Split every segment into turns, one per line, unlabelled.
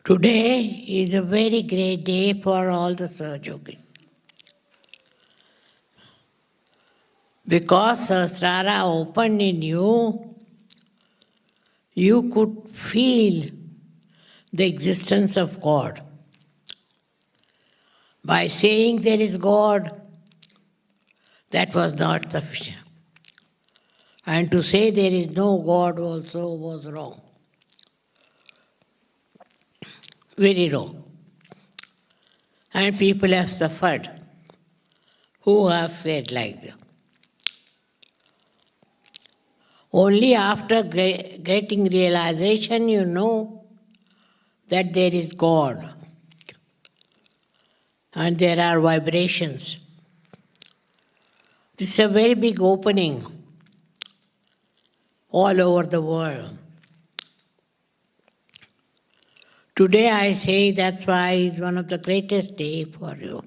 Today is a very great day for all the Sahajogis. Because Sahasrara opened in you, you could feel the existence of God. By saying there is God, that was not sufficient. And to say there is no God also was wrong. Very wrong. And people have suffered who have said like that. Only after getting realization you know that there is God and there are vibrations. This is a very big opening all over the world. Today I say that's why it's one of the greatest days for you.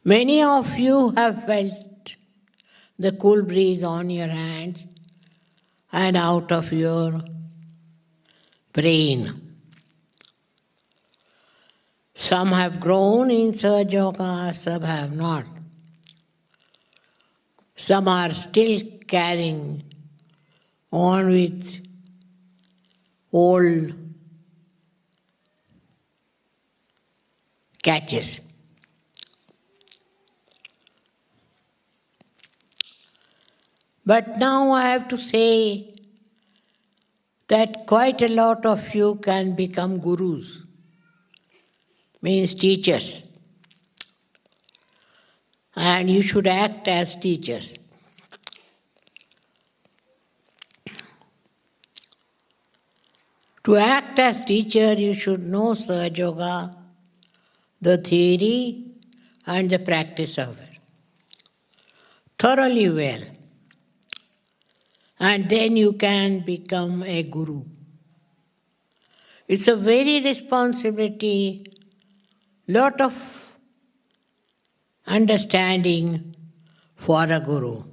Many of you have felt the cool breeze on your hands and out of your brain. Some have grown in Sahaja Yoga, some have not. Some are still carrying on with old catches. But now I have to say that quite a lot of you can become gurus, means teachers. And you should act as teachers. To act as teacher, you should know Sahaja Yoga, the theory and the practice of it, thoroughly well. And then you can become a guru. It's a very responsibility, lot of understanding for a guru.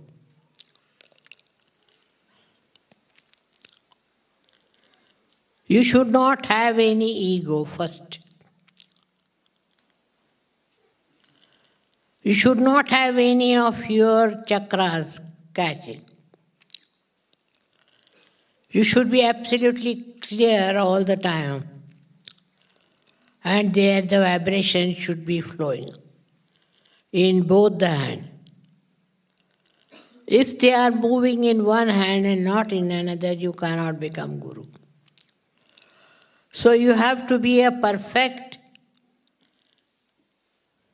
You should not have any ego first. You should not have any of your chakras catching. You should be absolutely clear all the time. And there the vibration should be flowing in both the hands. If they are moving in one hand and not in another, you cannot become guru. So you have to be a perfect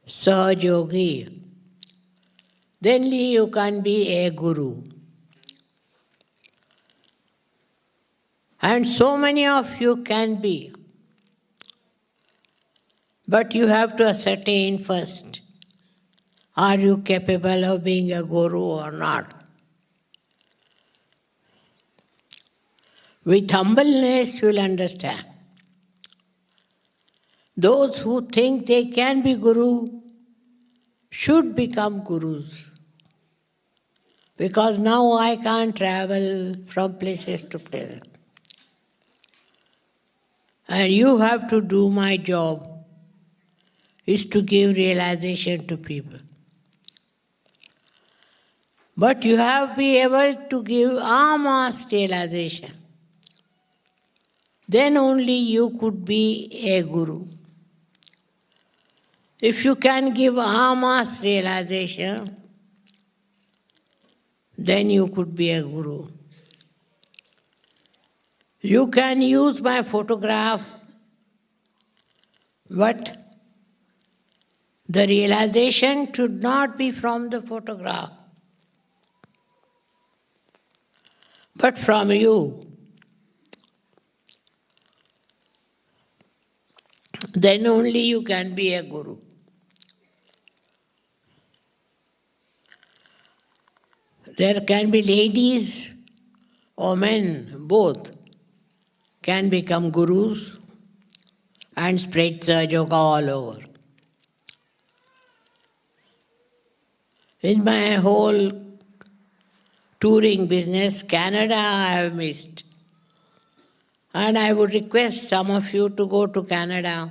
Sahajogi. Then only you can be a guru. And so many of you can be. But you have to ascertain first, are you capable of being a guru or not? With humbleness you will understand. Those who think they can be guru should become gurus. Because now I can't travel from places to places. And you have to do my job, is to give realization to people. But you have to be able to give en masse realization. Then only you could be a guru. If you can give en masse realization, then you could be a guru. You can use my photograph, but the realization should not be from the photograph, but from you. Then only you can be a guru. There can be ladies or men, both, can become gurus and spread Sahaja Yoga all over. In my whole touring business. Canada I have missed. And I would request some of you to go to Canada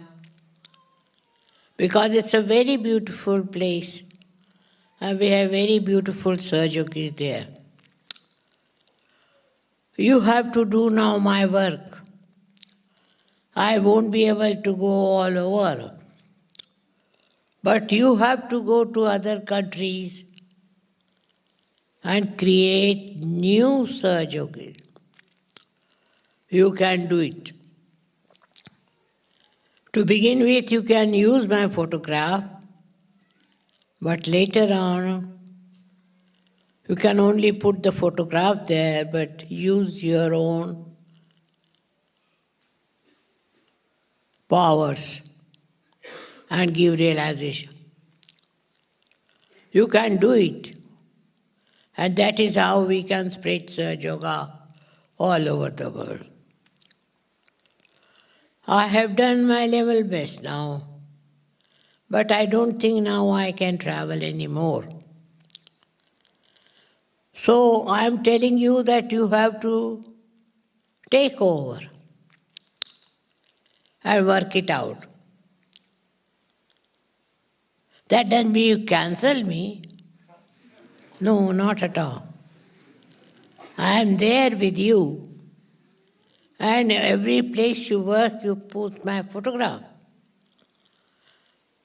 because it's a very beautiful place. And we have very beautiful Sahajogis there. You have to do now my work. I won't be able to go all over. But you have to go to other countries and create new Sahajogis. You can do it. To begin with, you can use my photograph, but later on, you can only put the photograph there, but use your own powers and give realization. You can do it. And that is how we can spread Sahaja Yoga all over the world. I have done my level best now, but I don't think now I can travel anymore. So I am telling you that you have to take over and work it out. That doesn't mean you cancel me. No, not at all. I am there with you. And every place you work, you put my photograph.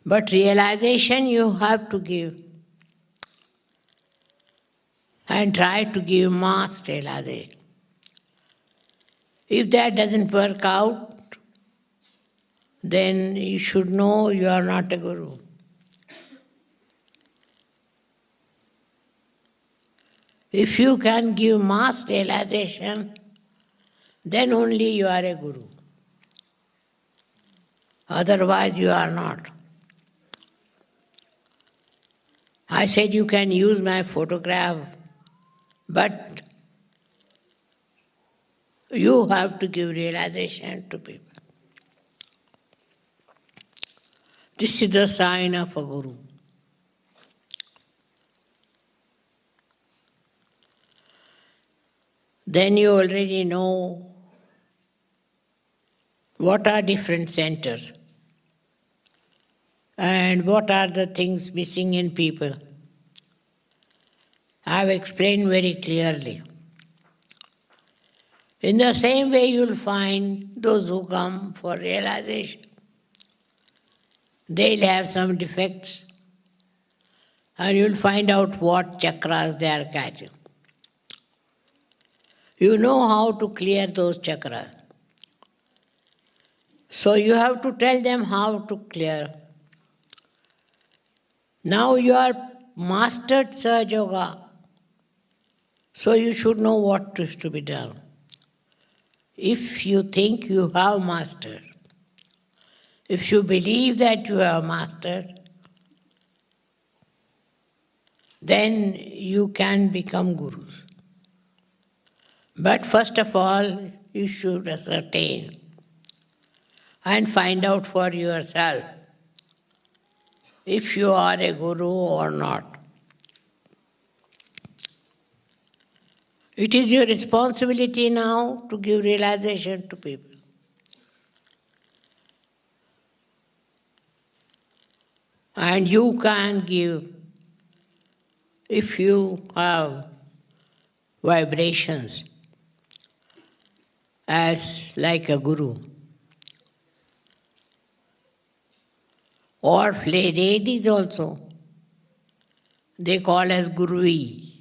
But realization you have to give. And try to give mass realization. If that doesn't work out, then you should know you are not a guru. If you can give mass realization, then only you are a guru. Otherwise you are not. I said you can use my photograph, but you have to give realization to people. This is the sign of a guru. Then you already know what are different centers and what are the things missing in people. I have explained very clearly. In the same way you will find those who come for realization. They'll have some defects and you'll find out what chakras they are catching. You know how to clear those chakras. So you have to tell them how to clear. Now you are mastered Sahaja Yoga, so you should know what is to be done. If you think you have mastered, if you believe that you have mastered, then you can become gurus. But first of all, you should ascertain and find out for yourself if you are a guru or not. It is your responsibility now to give realization to people. And you can give if you have vibrations as like a guru. Or ladies also, they call as gurui.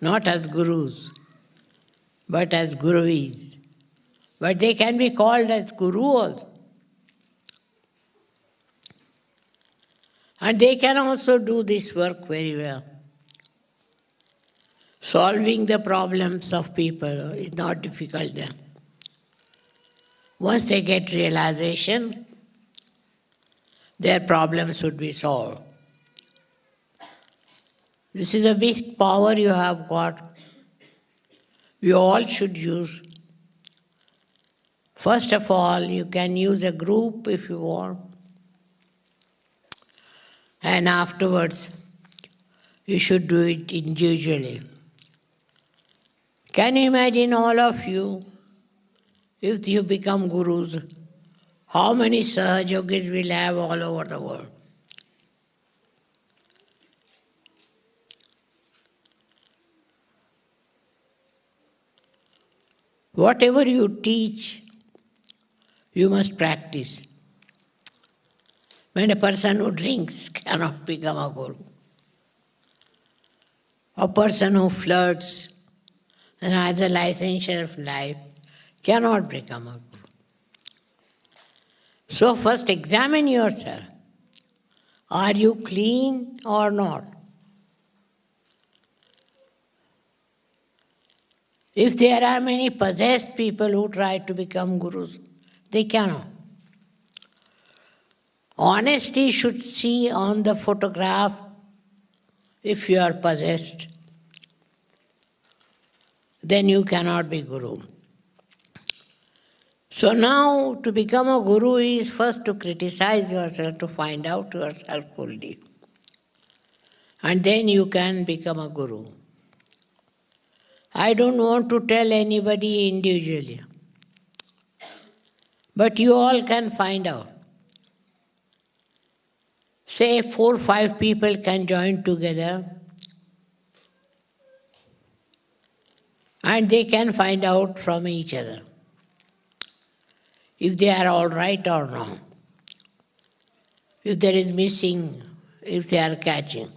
Not as gurus, but as guruis. But they can be called as guru also. And they can also do this work very well. Solving the problems of people is not difficult then. Once they get realization, their problems would be solved. This is a big power you have got. You all should use. First of all, you can use a group if you want. And afterwards, You should do it individually. Can you imagine all of you, if you become gurus, how many Sahaj yogis will have all over the world? Whatever you teach, you must practice. When a person who drinks cannot become a guru. A person who flirts and has a licentious life cannot become a guru. So first examine yourself. Are you clean or not? If there are many possessed people who try to become gurus, they cannot. Honesty should see on the photograph if you are possessed. Then you cannot be guru. So now to become a guru is first to criticize yourself, to find out yourself fully. And then you can become a guru. I don't want to tell anybody individually. But you all can find out. Say 4 or 5 people can join together and they can find out from each other if they are all right or not, if there is missing, if they are catching.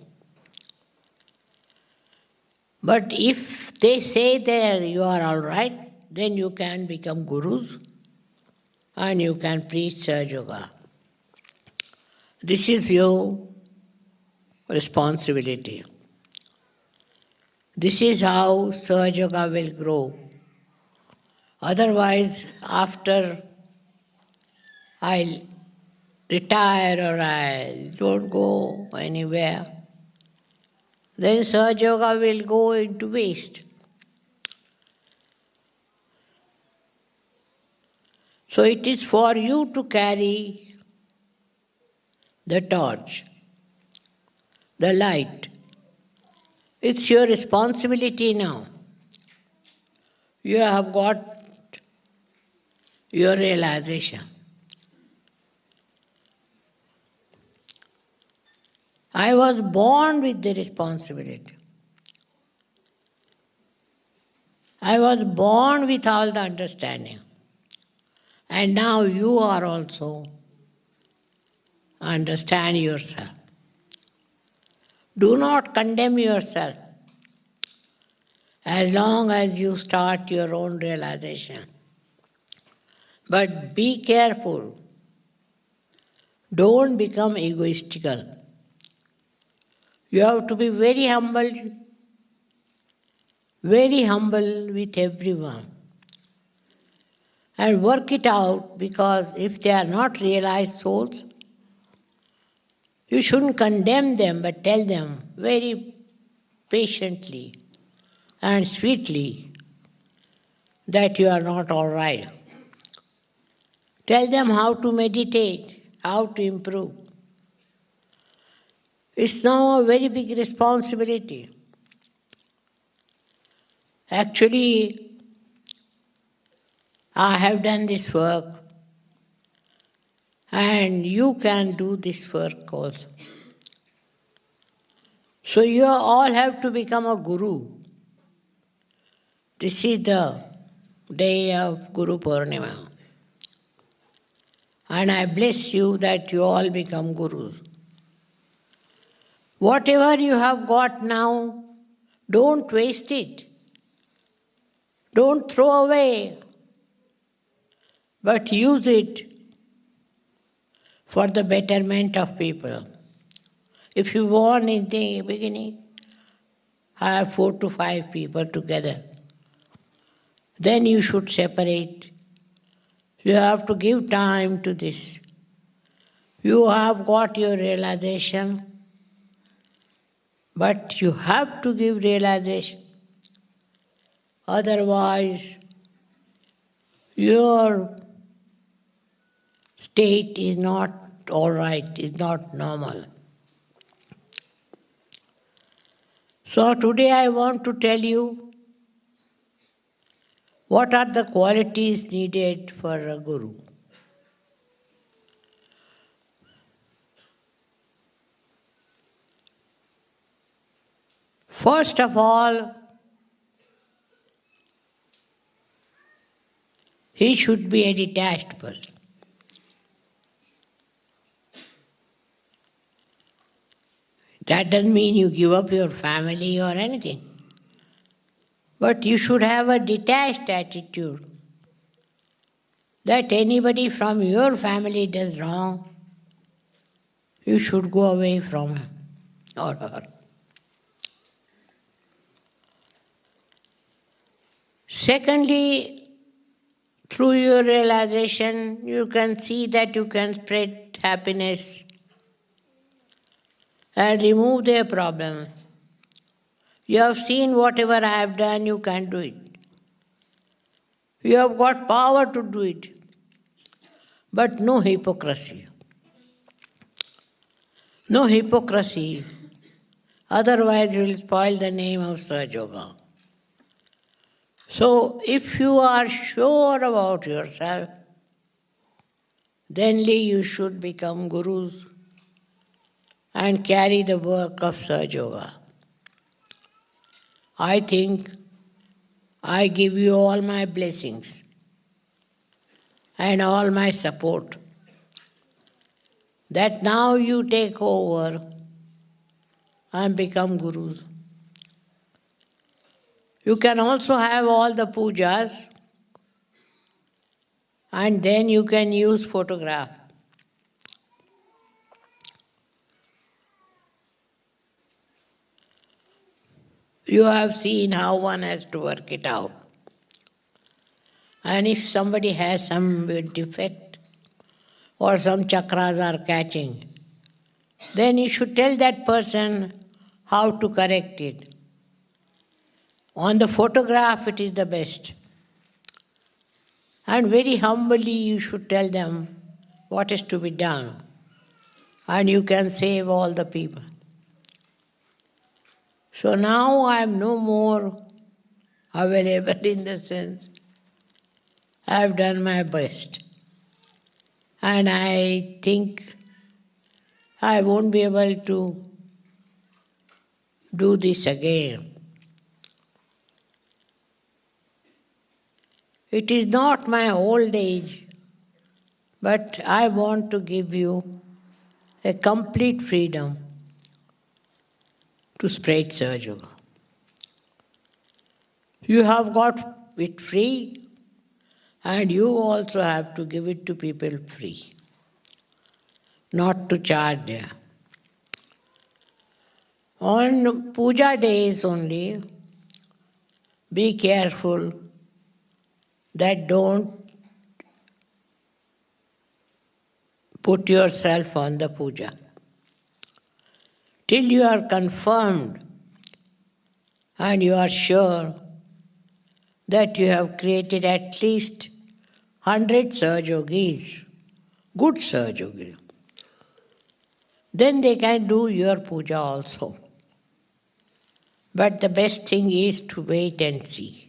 But if they say that you are all right, then you can become gurus and you can preach Sahaja Yoga. This is your responsibility. This is how Sahaja Yoga will grow. Otherwise, after I'll retire or I don't go anywhere, then Sahaja Yoga will go into waste. So it is for you to carry the torch, the light. It's your responsibility now. You have got your realization. I was born with the responsibility. I was born with all the understanding. And now you are also understand yourself. Do not condemn yourself as long as you start your own realization. But be careful. Don't become egoistical. You have to be very humble with everyone. And work it out, because if they are not realized souls, you shouldn't condemn them, but tell them very patiently and sweetly that you are not all right. Tell them how to meditate, how to improve. It's now a very big responsibility. Actually, I have done this work, and you can do this work also. So you all have to become a guru. This is the day of Guru Purnima. And I bless you that you all become gurus. Whatever you have got now, don't waste it. Don't throw away, but use it for the betterment of people. If you want in the beginning, have 4 to 5 people together. Then you should separate. You have to give time to this. You have got your realization, but you have to give realization. Otherwise, your state is not all right, is not normal. So today I want to tell you what are the qualities needed for a guru. First of all, he should be a detached person. That doesn't mean you give up your family or anything. But you should have a detached attitude that anybody from your family does wrong, you should go away from him or her. Secondly, through your realization, you can see that you can spread happiness and remove their problem. You have seen whatever I have done, you can do it. You have got power to do it, but no hypocrisy. No hypocrisy, otherwise you will spoil the name of Sahaja Yoga. So, if you are sure about yourself, then you should become gurus and carry the work of Sahaja Yoga. I think I give you all my blessings and all my support that now you take over and become gurus. You can also have all the pujas and then you can use photograph. You have seen how one has to work it out. And if somebody has some defect or some chakras are catching, then you should tell that person how to correct it. On the photograph, it is the best. And very humbly, you should tell them what is to be done. And you can save all the people. So now I am no more available in the sense I have done my best. And I think I won't be able to do this again. It is not my old age, but I want to give you a complete freedom to spread Sahaja Yoga. You have got it free, and you also have to give it to people free, not to charge them. On puja days only, be careful that don't put yourself on the puja. Till you are confirmed and you are sure that you have created at least 100 Sahaja Yogis, good Sahaja Yogis, then they can do your puja also. But the best thing is to wait and see.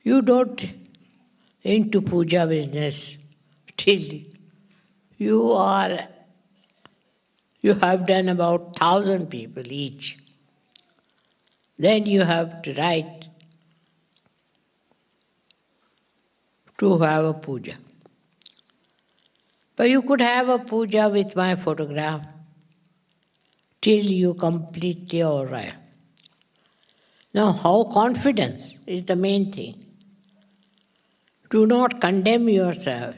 You don't into puja business till you have done about 1,000 people each. Then you have to write to have a puja. But you could have a puja with my photograph till you completely all right. Now, how confidence is the main thing. Do not condemn yourself.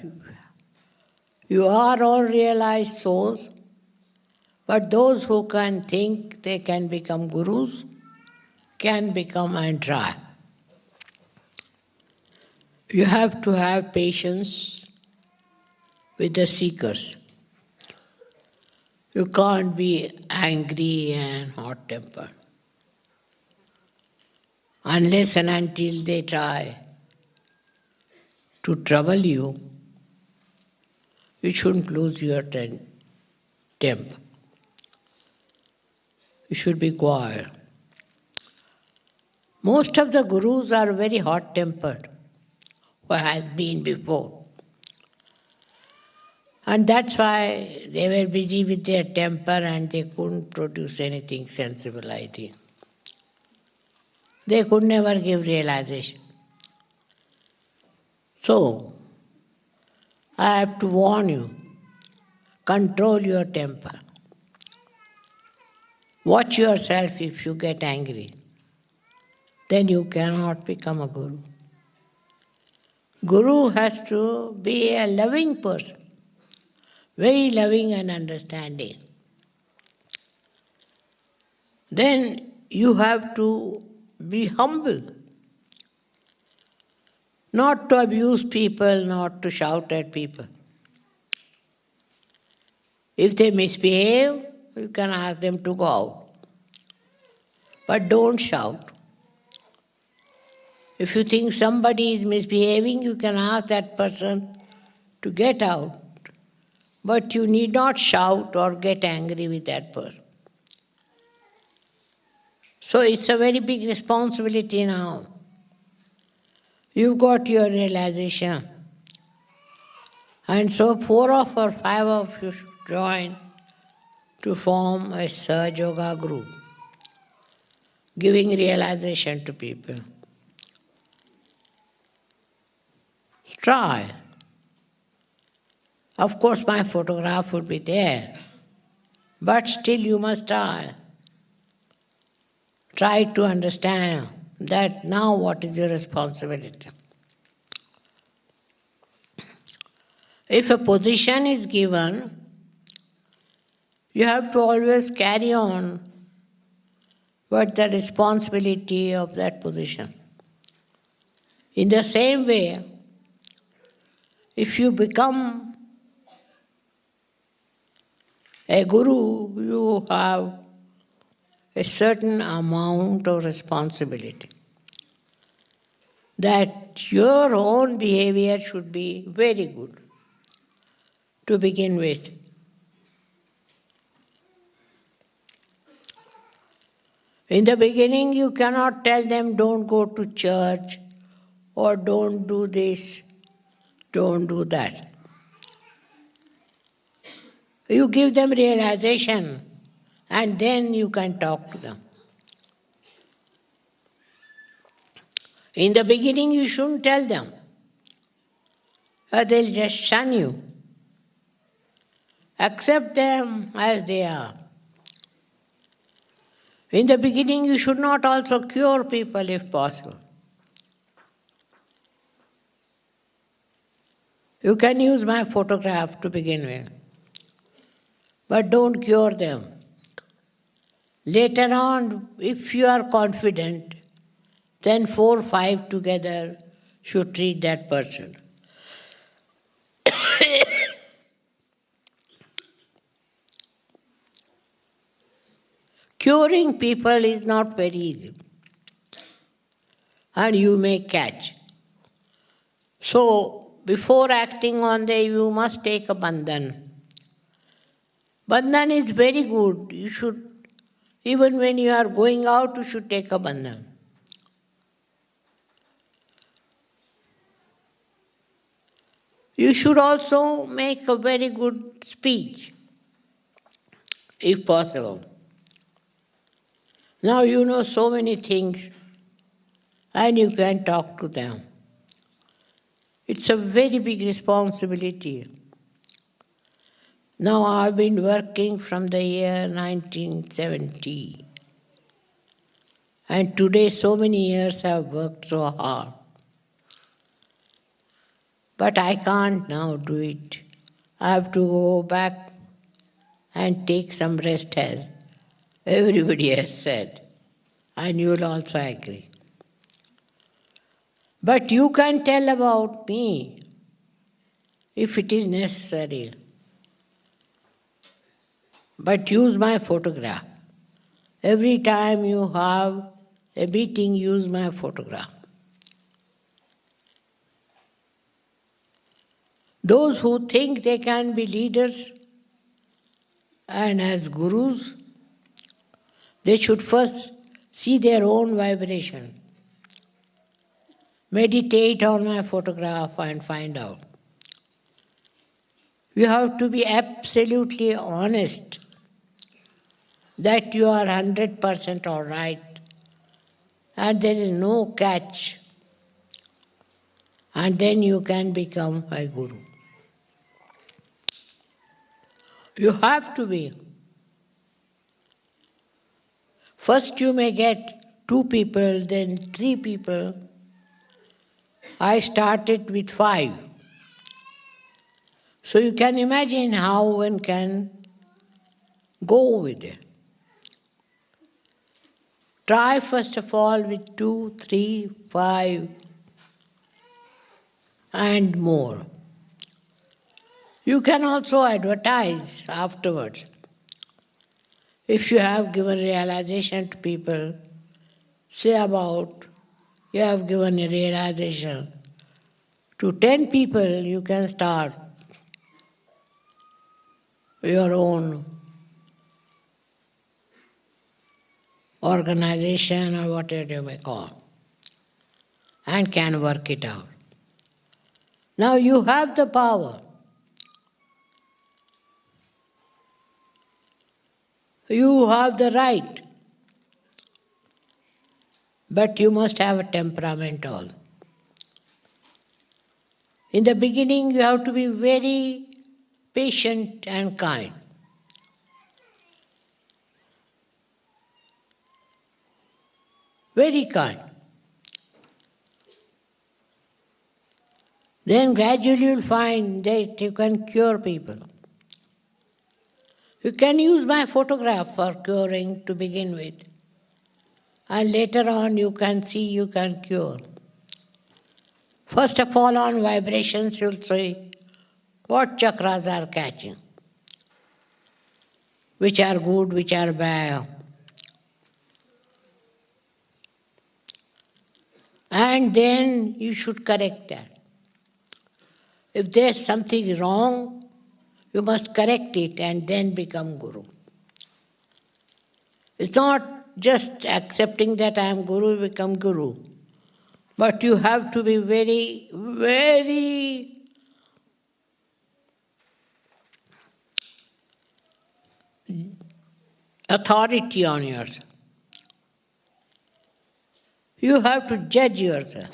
You are all realized souls, but those who can think they can become gurus can become and try. You have to have patience with the seekers. You can't be angry and hot-tempered unless and until they try to trouble you. You shouldn't lose your temper. You should be quiet. Most of the gurus are very hot-tempered, who has been before. And that's why they were busy with their temper and they couldn't produce anything sensible, I think. They could never give realization. So, I have to warn you, control your temper. Watch yourself if you get angry. Then you cannot become a guru. Guru has to be a loving person, very loving and understanding. Then you have to be humble, not to abuse people, not to shout at people. If they misbehave, you can ask them to go out. But don't shout. If you think somebody is misbehaving, you can ask that person to get out. But you need not shout or get angry with that person. So it's a very big responsibility now. You've got your realization. And so 4 or 5 of you should join to form a Sahaj Yoga group, giving realization to people. Try. Of course, my photograph would be there, but still you must try. Try to understand that now what is your responsibility. If a position is given, you have to always carry on what the responsibility of that position. In the same way, if you become a guru, you have a certain amount of responsibility. That your own behavior should be very good to begin with. In the beginning, you cannot tell them, don't go to church, or don't do this, don't do that. You give them realization, and then you can talk to them. In the beginning, you shouldn't tell them, or they'll just shun you. Accept them as they are. In the beginning, you should not also cure people if possible. You can use my photograph to begin with, but don't cure them. Later on, if you are confident, then 4 or 5 together should treat that person. Curing people is not very easy, and you may catch. So, before acting on them, you must take a bandhan. Bandhan is very good. You should, even when you are going out, you should take a bandhan. You should also make a very good speech, if possible. Now you know so many things, and you can talk to them. It's a very big responsibility. Now I've been working from the year 1970. And today so many years I've worked so hard. But I can't now do it. I have to go back and take some rest, as everybody has said. And you will also agree. But you can tell about me if it is necessary. But use my photograph. Every time you have a meeting, use my photograph. Those who think they can be leaders and as gurus, they should first see their own vibration. meditate on my photograph and find out. You have to be absolutely honest that you are 100% all right and there is no catch. And then you can become a guru. You have to be. First you may get 2 people, then 3 people. I started with 5. So you can imagine how one can go with it. Try first of all with 2, 3, 5 and more. You can also advertise afterwards. If you have given realization to people, say about you have given a realization to 10 people, you can start your own organization or whatever you may call, and can work it out. Now you have the power. You have the right. But you must have a temperament all. In the beginning, you have to be very patient and kind. Very kind. Then gradually you'll find that you can cure people. You can use my photograph for curing to begin with. And later on you can see you can cure. First of all, on vibrations you'll see what chakras are catching, which are good, which are bad. And then you should correct that. If there's something wrong, you must correct it and then become Guru. It's not just accepting that I am Guru, become Guru. But you have to be very, very authority on yourself. You have to judge yourself.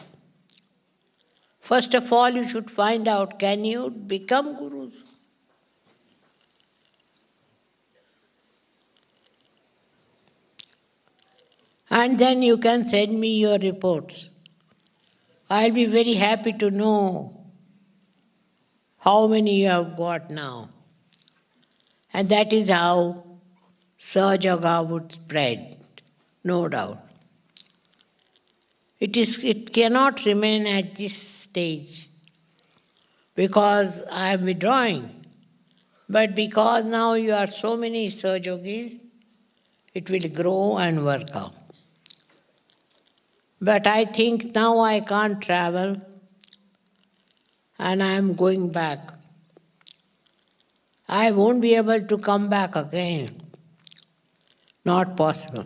First of all, you should find out, can you become Gurus? And then you can send me your reports. I'll be very happy to know how many you have got now. And that is how SAHAJ would spread, no doubt. It cannot remain at this stage because I am withdrawing. But because now you are so many Sahajogis, it will grow and work out. But I think now I can't travel and I am going back. I won't be able to come back again. Not possible.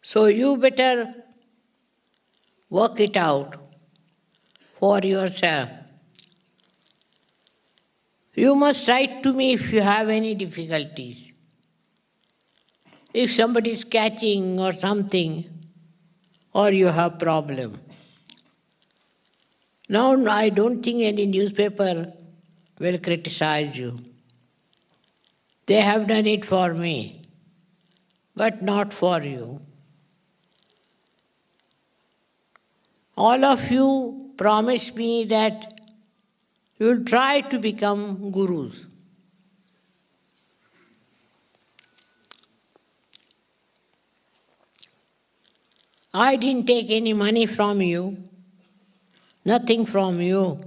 So you better work it out for yourself. You must write to me if you have any difficulties. If somebody is catching or something, or you have problem. Now I don't think any newspaper will criticize you. They have done it for me, but not for you. All of you promise me that you will try to become gurus. I didn't take any money from you, nothing from you.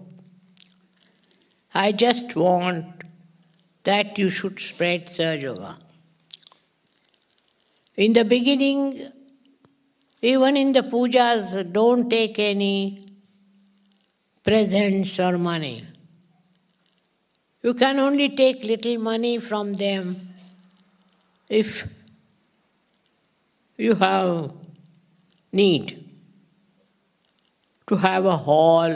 I just want that you should spread Sahaja Yoga. In the beginning, even in the pujas, don't take any presents or money. You can only take little money from them if you have need to have a hall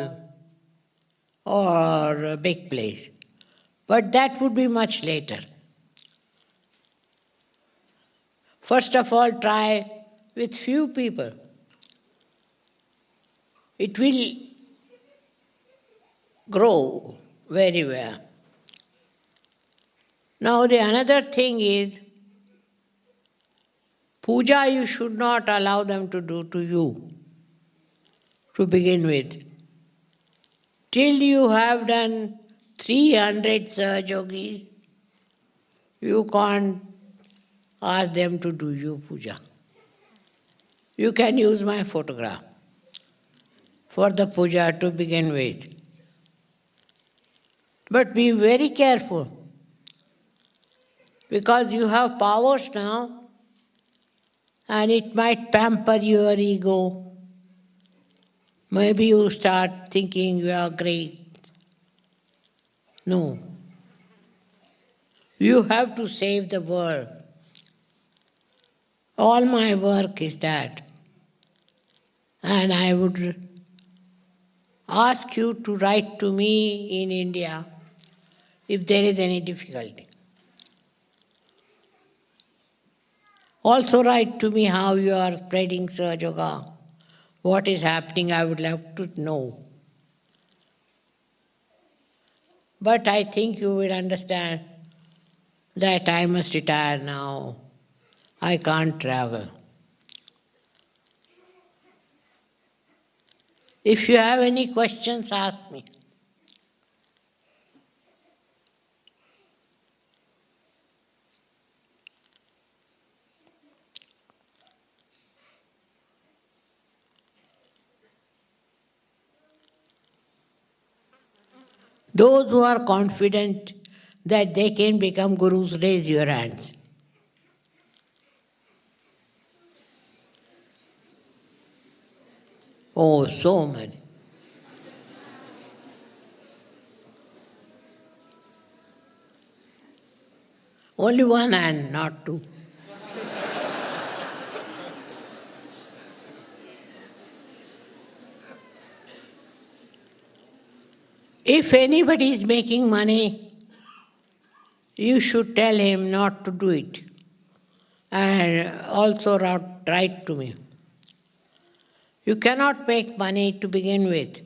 or a big place. But that would be much later. First of all, try with few people. It will grow very well. Now the another thing is, puja you should not allow them to do to you, to begin with. Till you have done 300 Sahajogis, you can't ask them to do you puja. You can use my photograph for the puja to begin with. But be very careful, because you have powers now, and it might pamper your ego. Maybe you start thinking you are great. No. You have to save the world. All my work is that. And I would ask you to write to me in India if there is any difficulty. Also write to me how you are spreading Sahaja Yoga. What is happening, I would love to know. But I think you will understand that I must retire now. I can't travel. If you have any questions, ask me. Those who are confident that they can become gurus, raise your hands. Oh, so many. Only one hand, not two. If anybody is making money, you should tell him not to do it. And also write to me. You cannot make money to begin with.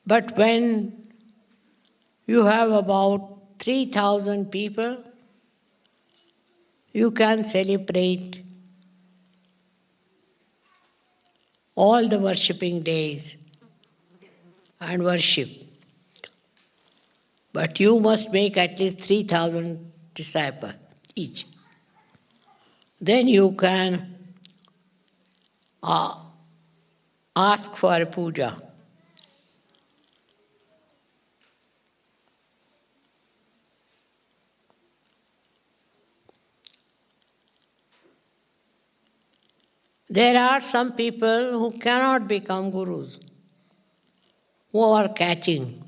But when you have about 3,000 people, you can celebrate all the worshipping days and worship. But you must make at least 3,000 disciples each. Then you can ask for a puja. There are some people who cannot become gurus, who are catching,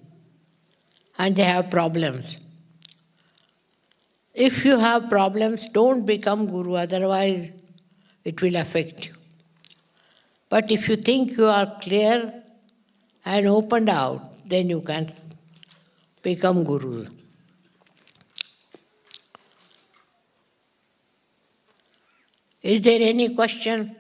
and they have problems. If you have problems, don't become guru, otherwise it will affect you. But if you think you are clear and opened out, then you can become guru. Is there any question?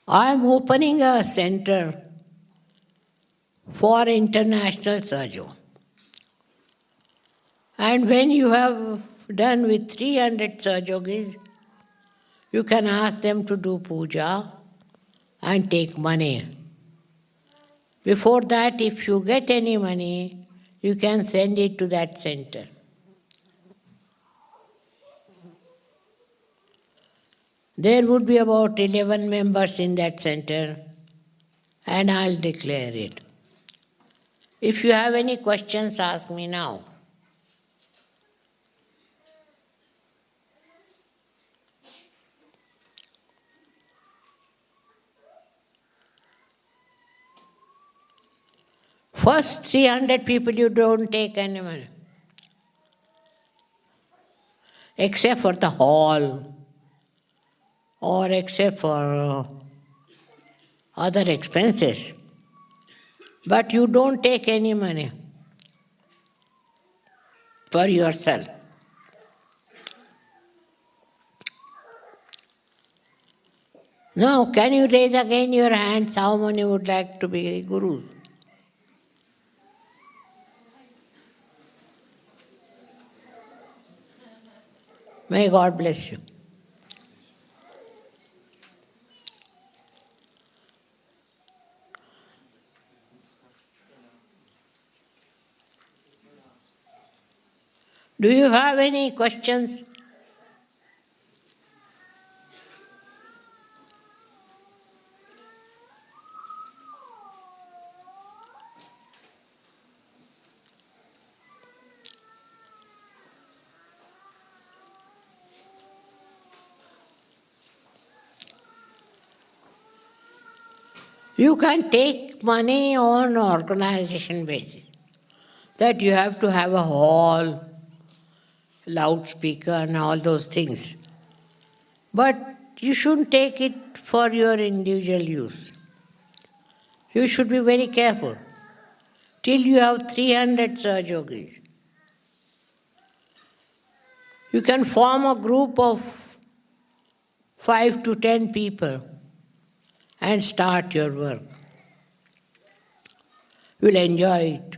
I am opening a center for international Sahaja. And when you have done with 300 Sahajogis, you can ask them to do puja and take money. Before that, if you get any money, you can send it to that center. There would be about 11 members in that center, and I'll declare it. If you have any questions, ask me now. First 300 people you don't take any money. Except for the hall or except for other expenses. But you don't take any money for yourself. Now, can you raise again your hands? How many would like to be gurus? May God bless you. Do you have any questions? You can take money on organization basis. That you have to have a hall, loudspeaker and all those things. But you shouldn't take it for your individual use. You should be very careful. Till you have 300 Sahajogis. You can form a group of 5 to 10 people and start your work. You'll enjoy it.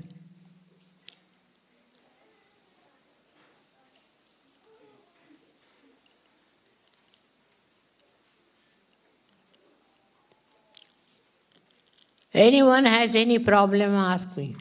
Anyone has any problem, ask me.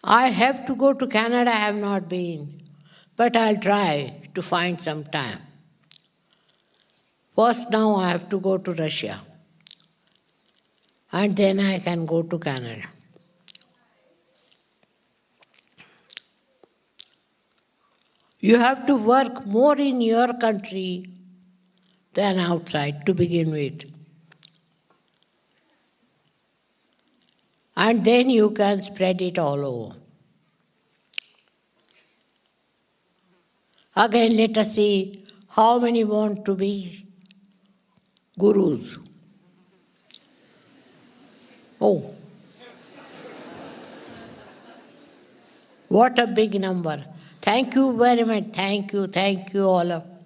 I have to go to Canada, I have not been, but I'll try to find some time. First now I have to go to Russia, and then I can go to Canada. You have to work more in your country than outside to begin with. And then you can spread it all over. Again, let us see how many want to be gurus. Oh, what a big number. Thank you very much. Thank you all of you.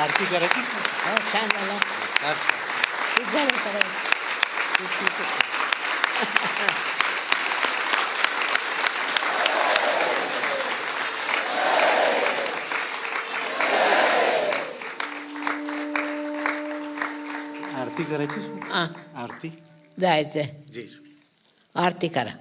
आरती करायची
छान झालं खूप झालं करायचं
आरती करायची
हां
आरती
जायचंय
जी
आरती करा